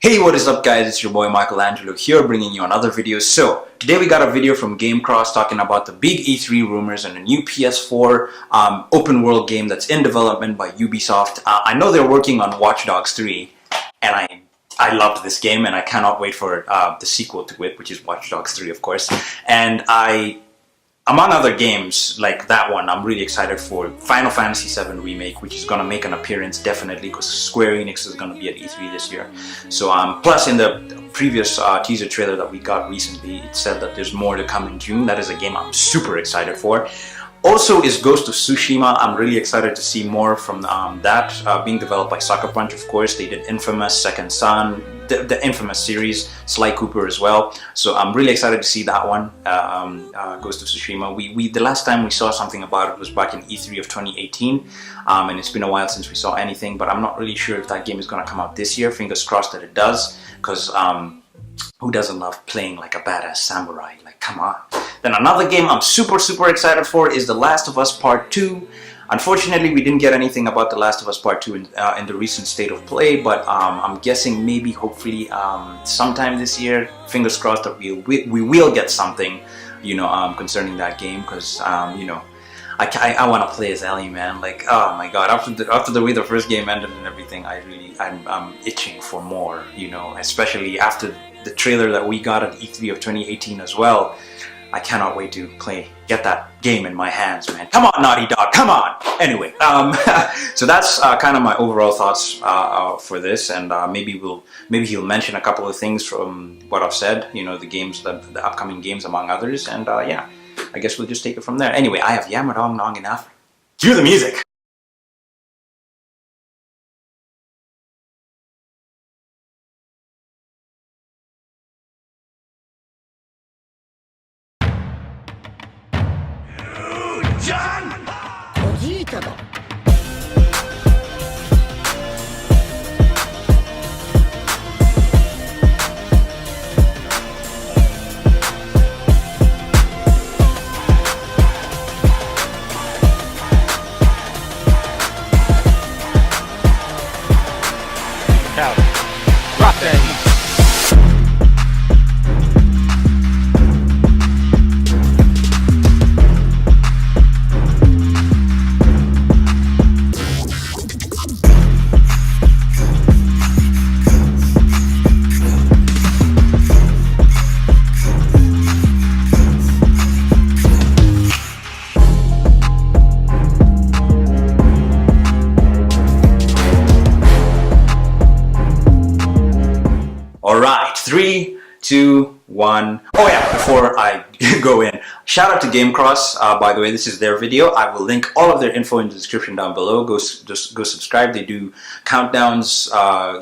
Hey, what is up guys, it's your boy Michelangelo here bringing you another video. So today we got a video from GameCross talking about the big E3 rumors and a new PS4 open world game that's in development by Ubisoft. I know they're working on Watch Dogs 3 and I loved this game and I cannot wait for the sequel to it, which is Watch Dogs 3 of course. And among other games like that one, I'm really excited for Final Fantasy VII Remake, which is going to make an appearance definitely because Square Enix is going to be at E3 this year. So plus in the previous teaser trailer that we got recently, it said that there's more to come in June. That is a game I'm super excited for. Also is Ghost of Tsushima. I'm really excited to see more from that, being developed by Sucker Punch, of course. They did Infamous, Second Son, the Infamous series, Sly Cooper as well. So I'm really excited to see that one, Ghost of Tsushima. The last time we saw something about it was back in E3 of 2018, and it's been a while since we saw anything, but I'm not really sure if that game is going to come out this year. Fingers crossed that it does, because who doesn't love playing like a badass samurai? Like, come on. Then another game I'm super excited for is The Last of Us Part 2. Unfortunately, we didn't get anything about The Last of Us Part 2 in the recent state of play, but I'm guessing maybe, hopefully, sometime this year, fingers crossed that we will get something, you know, concerning that game, because, you know, I want to play as Ellie, man. Like, oh my god, after the way the first game ended and everything, I'm itching for more, you know, especially after the trailer that we got at E3 of 2018 as well. I cannot wait to get that game in my hands, man. Come on, Naughty Dog, come on! Anyway, so that's kind of my overall thoughts for this, and maybe he'll mention a couple of things from what I've said, you know, the upcoming games among others, and yeah, I guess we'll just take it from there. Anyway, I have yamadong long enough. Cue the music! Rock that heat. Alright, 3, 2, 1. Oh yeah, before I go in, shout out to GameCross. By the way, this is their video. I will link all of their info in the description down below. Just go subscribe. They do countdowns,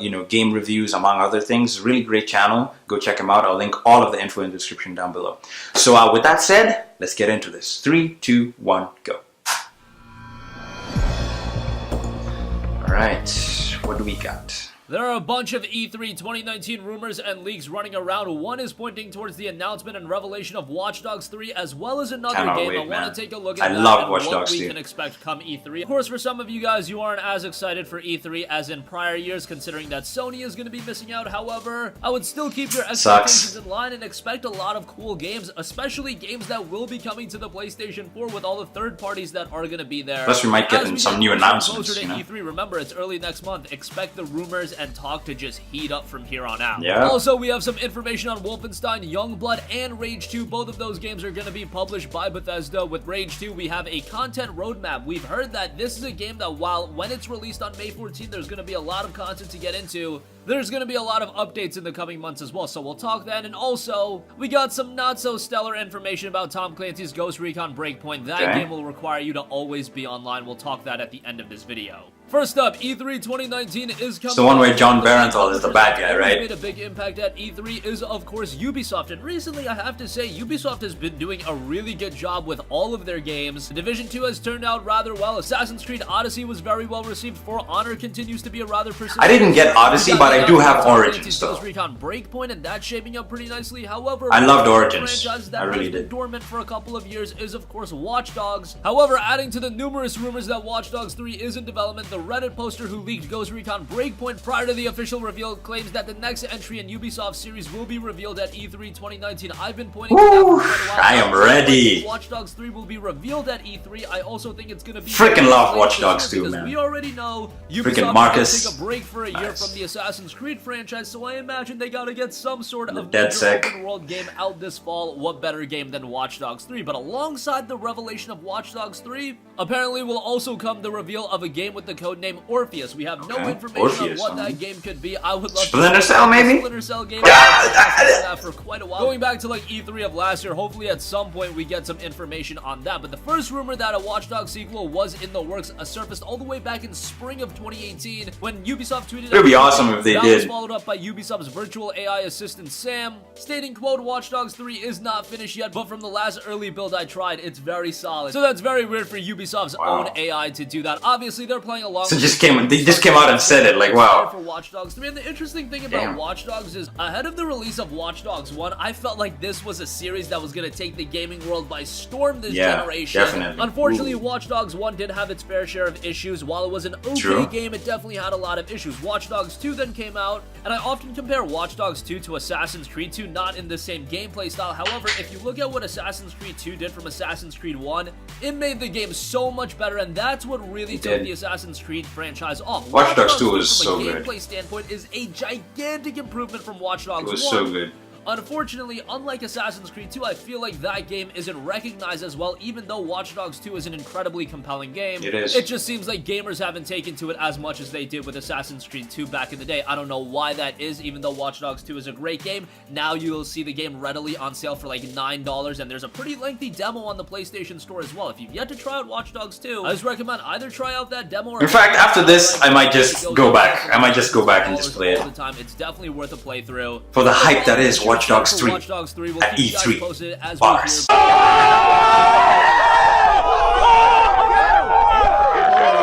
you know, game reviews, among other things. Really great channel. Go check them out. I'll link all of the info in the description down below. So with that said, let's get into this. 3, 2, 1, go. Alright, what do we got? There are a bunch of E3 2019 rumors and leaks running around. One is pointing towards the announcement and revelation of Watch Dogs 3, as well as another game. I want to take a look at that and what we can expect come E3. Of course, for some of you guys, you aren't as excited for E3 as in prior years, considering that Sony is going to be missing out. However, I would still keep your expectations in line and expect a lot of cool games, especially games that will be coming to the PlayStation 4 with all the third parties that are going to be there. Plus, we might get some new announcements. Closer to E3, remember, it's early next month. Expect the rumors and talk to just heat up from here on out. Yeah. Also, we have some information on Wolfenstein Youngblood and Rage 2. Both of those games are going to be published by Bethesda. With Rage 2, we have a content roadmap. We've heard that this is a game that when it's released on May 14th, there's going to be a lot of content to get into. There's going to be a lot of updates in the coming months as well, so we'll talk then. And also, we got some not-so-stellar information about Tom Clancy's Ghost Recon Breakpoint. That game will require you to always be online. We'll talk that at the end of this video. First up, E3 2019 is coming. It's the one where John Barenthal is the bad guy, right? Made a big impact at E3 is, of course, Ubisoft. And recently, I have to say, Ubisoft has been doing a really good job with all of their games. Division 2 has turned out rather well. Assassin's Creed Odyssey was very well received. For Honor continues to be a rather persistent. I didn't get Odyssey, but I do have Origins Ghost though. Recon Breakpoint, and that's shaping up pretty nicely. However, I loved one Origins. franchise that I really has been did. dormant for a couple of years is, of course, Watch Dogs. However, adding to the numerous rumors that Watch Dogs 3 is in development, the Reddit poster who leaked Ghost Recon Breakpoint prior to the official reveal claims that the next entry in Ubisoft series will be revealed at E3 2019. I've been pointing to that for quite a while. I am ready. Watch Dogs 3 will be revealed at E3. I also think it's going to be Freaking love Watch Dogs 2, man. We already know Freaking Ubisoft Marcus. take a break for a year Nice. from the Assassin's Creed franchise, so I imagine they gotta get some sort of Dead major sick. open world game out this fall. What better game than Watch Dogs 3? But alongside the revelation of Watch Dogs 3, apparently will also come the reveal of a game with the codename Orpheus. We have no Okay. information Orpheus, on what huh? that game could be. I would love Splinter to Cell, maybe? Splinter Cell game. That for quite a while. Going back to like E3 of last year, hopefully at some point we get some information on that. But the first rumor that a Watch Dogs sequel was in the works surfaced all the way back in spring of 2018 when Ubisoft tweeted. It would be awesome if they that did. was followed up by Ubisoft's virtual AI assistant Sam, stating, quote, Watch Dogs 3 is not finished yet, but from the last early build I tried, it's very solid. So that's very weird for Ubisoft's own AI to do that. Obviously, they're playing along. So they just came out and said it, like, wow. For Watch Dogs 3. And the interesting thing about Damn. Watch Dogs is, ahead of the release of Watch Dogs 1, I felt like this was a series that was going to take the gaming world by storm this generation. Definitely. Unfortunately, Ooh. Watch Dogs 1 did have its fair share of issues. While it was an okay True. game, it definitely had a lot of issues. Watch Dogs 2 then came out, and I often compare Watch Dogs 2 to Assassin's Creed 2, not in the same gameplay style. However, if you look at what Assassin's Creed 2 did from Assassin's Creed 1, it made the game so much better, and that's what really took the Assassin's Creed franchise off. Watch Dogs 2 was so from a good. gameplay standpoint is a gigantic improvement from Watch Dogs 1. It was so good. Unfortunately, unlike Assassin's Creed 2, I feel like that game isn't recognized as well, even though Watch Dogs 2 is an incredibly compelling game. It is. It just seems like gamers haven't taken to it as much as they did with Assassin's Creed 2 back in the day. I don't know why that is, even though Watch Dogs 2 is a great game. Now you'll see the game readily on sale for like $9, and there's a pretty lengthy demo on the PlayStation Store as well. If you've yet to try out Watch Dogs 2, I just recommend either try out that demo or... In fact, after this, I might just go back. I might just go back and just play it. All the time. It's definitely worth a playthrough. For the hype that is Watch Dogs 3 Watch Dogs 3 will at keep you guys E3. posted as Bars. we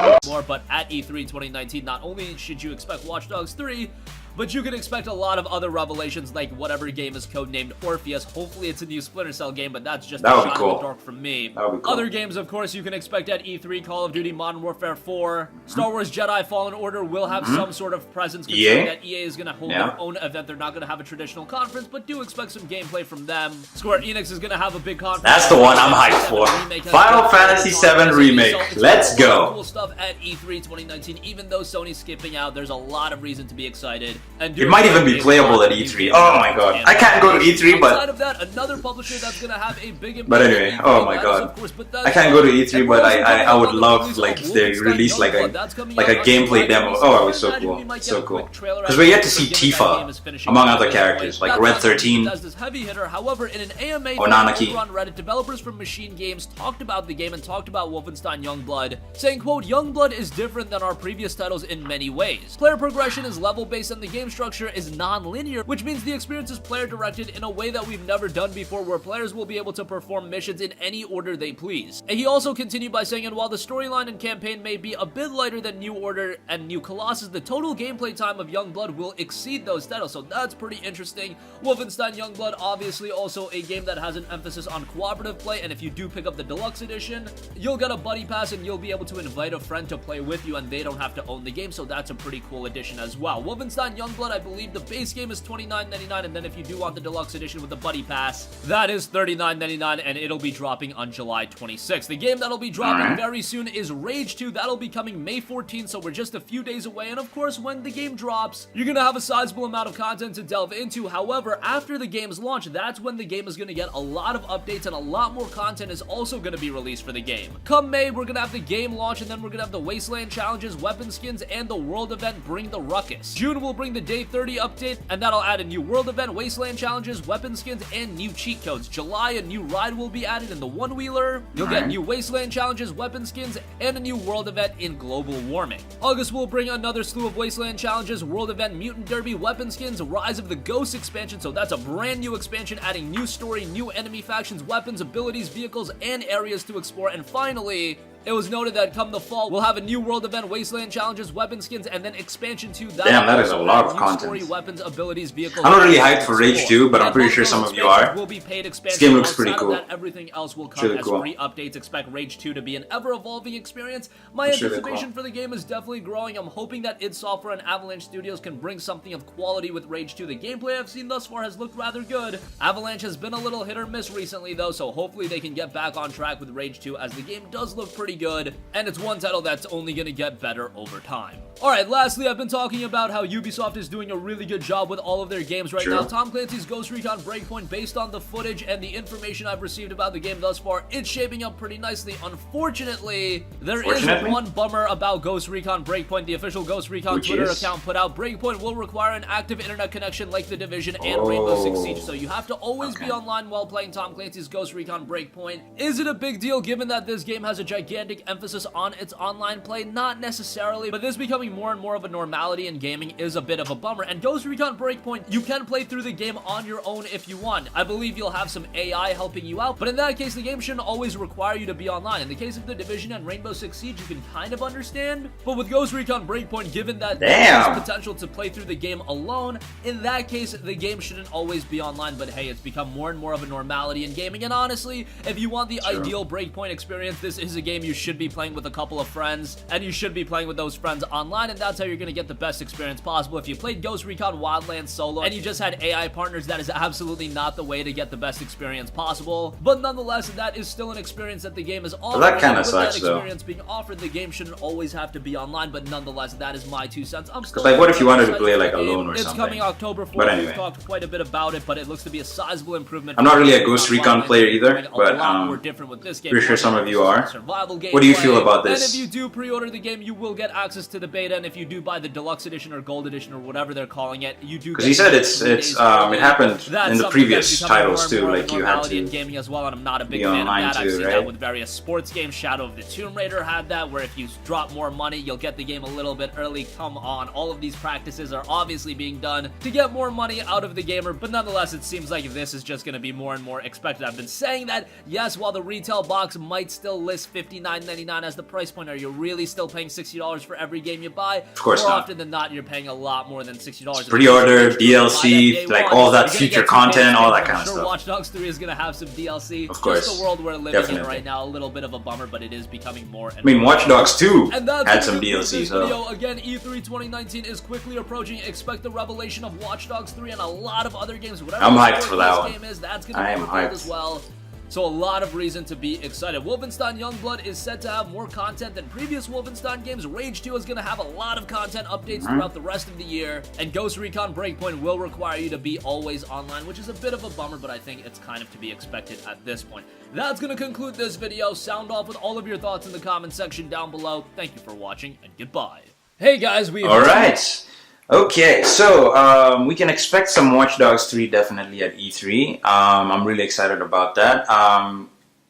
hear more, but at E3 2019, not only should you expect Watch Dogs 3, but you can expect a lot of other revelations, like whatever game is codenamed Orpheus. Hopefully it's a new Splinter Cell game, but that's just That a would be shot cool. in the dark from me. That would be cool. Other games, of course, you can expect at E3, Call of Duty Modern Warfare 4, Star Wars Jedi Fallen Order will have some sort of presence, considering that EA is going to hold their own event. They're not going to have a traditional conference, but do expect some gameplay from them. Square Enix is going to have a big conference. That's the one I'm hyped for. Final Fantasy VII Remake. Let's go. Cool stuff at E3 2019. Even though Sony's skipping out, there's a lot of reason to be excited. And It might even be playable at E3. Oh my god. I can't go to E3, but... Outside of that, another publisher that's going to have a big impact. But anyway, oh my god. I can't go to E3, but I would love, like, if they release like a gameplay demo. Oh, it was so cool. So cool. Because we're yet to see Tifa, among other characters, like Red 13. However, in an AMA Onanaki. over on Reddit, developers from Machine Games talked about the game and talked about Wolfenstein Youngblood, saying, quote, Youngblood is different than our previous titles in many ways. Player progression is level-based and the game structure is non-linear, which means the experience is player-directed in a way that we've never done before, where players will be able to perform missions in any order they please. And he also continued by saying, and while the storyline and campaign may be a bit lighter than New Order and New Colossus, the total gameplay time of Youngblood will exceed those titles, so that's pretty interesting. Wolfenstein Youngblood, obviously also a game that has an emphasis on cooperative play, and if you do pick up the deluxe edition, you'll get a buddy pass and you'll be able to invite a friend to play with you, and they don't have to own the game, so that's a pretty cool addition as well. Wolfenstein Youngblood, I believe the base game is $29.99, and then if you do want the deluxe edition with the buddy pass, that is $39.99, and it'll be dropping on July 26th. The game that'll be dropping very soon is Rage 2. That'll be coming May 14th, so we're just a few days away, and of course, when the game drops, you're gonna have a sizable amount of content to delve into. However, after the game's launch, that's when the game is gonna get a lot of updates, and a lot more content is also gonna be released for the game. Come May, we're gonna have the game launch, and then we're gonna have the Wasteland challenges, weapon skins, and the world event Bring the Ruckus. June will bring the Day 30 update, and that'll add a new world event, Wasteland challenges, weapon skins, and new cheat codes. July, a new ride will be added in the one-wheeler. You'll get new Wasteland challenges, weapon skins, and a new world event in global warming. August will bring another slew of Wasteland challenges, world event, mutant derby, weapon skins, Rise of the Ghosts expansion, so that's a brand new expansion adding new story, new enemy factions, weapons, abilities, vehicles, and areas to explore. And finally, It was noted that come the fall, we'll have a new world event, wasteland challenges, weapon skins, and then expansion 2. Damn, that is a lot of content. Story, weapons, abilities, vehicles. I'm not really hyped for Rage 2, but I'm pretty sure some of you are. Will be paid this game looks pretty cool. That, everything else will come as free updates. Expect Rage 2 to be an ever-evolving experience. My anticipation for the game is definitely growing. I'm hoping that id Software and Avalanche Studios can bring something of quality with Rage 2. The gameplay I've seen thus far has looked rather good. Avalanche has been a little hit or miss recently though, so hopefully they can get back on track with Rage 2 as the game does look pretty good, and it's one title that's only going to get better over time. Alright, lastly, I've been talking about how Ubisoft is doing a really good job with all of their games right now. Tom Clancy's Ghost Recon Breakpoint, based on the footage and the information I've received about the game thus far, it's shaping up pretty nicely. Unfortunately, there is one bummer about Ghost Recon Breakpoint. The official Ghost Recon Twitter account put out, Breakpoint will require an active internet connection like The Division and Rainbow Six Siege, so you have to always be online while playing Tom Clancy's Ghost Recon Breakpoint. Is it a big deal given that this game has a gigantic emphasis on its online play? Not necessarily, but this becoming more and more of a normality in gaming is a bit of a bummer. And Ghost Recon Breakpoint, you can play through the game on your own if you want. I believe you'll have some AI helping you out, but in that case, the game shouldn't always require you to be online. In the case of The Division and Rainbow Six Siege, you can kind of understand, but with Ghost Recon Breakpoint, given that there's potential to play through the game alone, in that case, the game shouldn't always be online. But hey, it's become more and more of a normality in gaming, and honestly, if you want the ideal Breakpoint experience, this is a game you should be playing with a couple of friends, and you should be playing with those friends online, and that's how you're going to get the best experience possible. If you played Ghost Recon Wildlands solo and you just had AI partners, that is absolutely not the way to get the best experience possible. But nonetheless, that is still an experience that the game is offering. That kind of sucks, though. Experience being offered, the game shouldn't always have to be online, but nonetheless, that is my 2 cents. I'm still like, what if you wanted to play like alone or something? It's coming October 4th. But anyway, we've talked quite a bit about it, but it looks to be a sizable improvement. I'm not really a Ghost Recon player either, but pretty sure some of you are. What do you feel about this? And if you do pre-order the game, you will get access to the beta, and if you do buy the deluxe edition or gold edition or whatever they're calling it, you do. Because he said it happened in the previous titles too, like you had to in gaming as well, and I'm not a big fan of that. I've seen that with various sports games. Shadow of the Tomb Raider had that, where if you drop more money, you'll get the game a little bit early. Come on, all of these practices are obviously being done to get more money out of the gamer, but nonetheless, it seems like this is just going to be more and more expected. I've been saying that, yes, while the retail box might still list $59.99 as the price point, are you really still paying $60 for every game you buy? Of course more not. Often than not, you're paying a lot more than $60. Pre-order, DLC, like all that feature content, all that kind of stuff. Watch Dogs 3 is going to have some DLC. Of course. Just the world we're living in right now. A little bit of a bummer, but it is becoming more and more. Watch Dogs 2 had some DLC. So. Again, E3 2019 is quickly approaching. Expect the revelation of Watch Dogs 3 and a lot of other games. Whatever I'm hyped for that one. Game is, that's going to be hyped as well. So a lot of reason to be excited. Wolfenstein Youngblood is set to have more content than previous Wolfenstein games. Rage 2 is going to have a lot of content updates throughout the rest of the year. And Ghost Recon Breakpoint will require you to be always online, which is a bit of a bummer, but I think it's kind of to be expected at this point. That's going to conclude this video. Sound off with all of your thoughts in the comment section down below. Thank you for watching, and goodbye. Hey guys, Alright. Okay, so we can expect some Watch Dogs 3 definitely at E3. I'm really excited about that.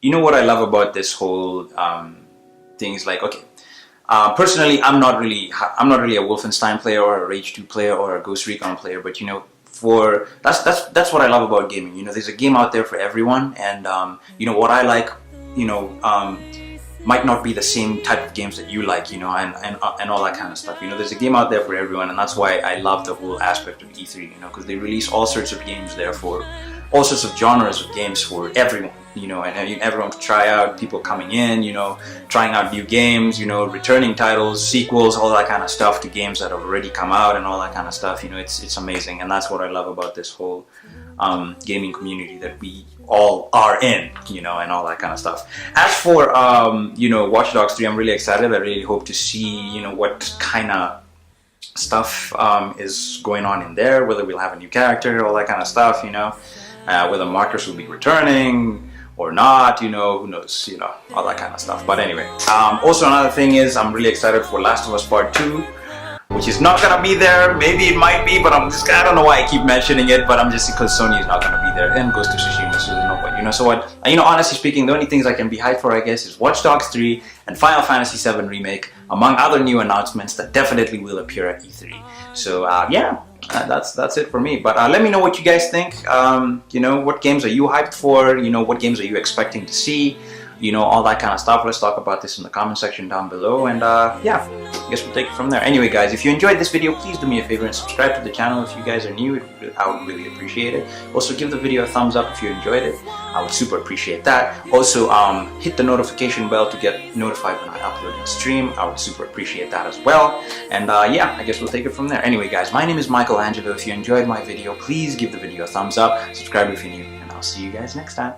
You know what I love about this whole thing is like, okay, personally, I'm not really a Wolfenstein player or a Rage 2 player or a Ghost Recon player, but you know, that's what I love about gaming. You know, there's a game out there for everyone, and you know what I like, you know, might not be the same type of games that you like, you know, and all that kind of stuff. You know, there's a game out there for everyone, and that's why I love the whole aspect of E3, you know, because they release all sorts of games there for all sorts of genres of games for everyone, you know, and everyone to try out, people coming in, you know, trying out new games, you know, returning titles, sequels, all that kind of stuff to games that have already come out and all that kind of stuff. You know, it's amazing, and that's what I love about this whole gaming community that we all are in, you know, and all that kind of stuff. As for you know, Watch Dogs 3, I'm really excited. I really hope to see, you know, what kind of stuff is going on in there, whether we'll have a new character, all that kind of stuff, you know, whether Marcus will be returning or not, you know, who knows, you know, all that kind of stuff. But anyway, also another thing is I'm really excited for Last of Us Part 2, which is not gonna be there. Maybe it might be, but I don't know why I keep mentioning it, but I'm just because Sony is not gonna be there, and Ghost of Tsushima, so there's no point, you know. So what, you know, honestly speaking, the only things I can be hyped for, I guess, is Watch Dogs 3 and Final Fantasy VII Remake, among other new announcements that definitely will appear at E3. So yeah, that's it for me. But let me know what you guys think. You know, what games are you hyped for? You know, what games are you expecting to see? you know, all that kind of stuff. Let's talk about this in the comment section down below, and yeah, I guess we'll take it from there. Anyway guys, if you enjoyed this video, please do me a favor and subscribe to the channel. If you guys are new, I would really appreciate it. Also give the video a thumbs up if you enjoyed it. I would super appreciate that. Also hit the notification bell to get notified when I upload and stream. I would super appreciate that as well. And yeah, I guess we'll take it from there. Anyway guys, my name is Michelangelo. If you enjoyed my video, please give the video a thumbs up, subscribe if you're new, and I'll see you guys next time.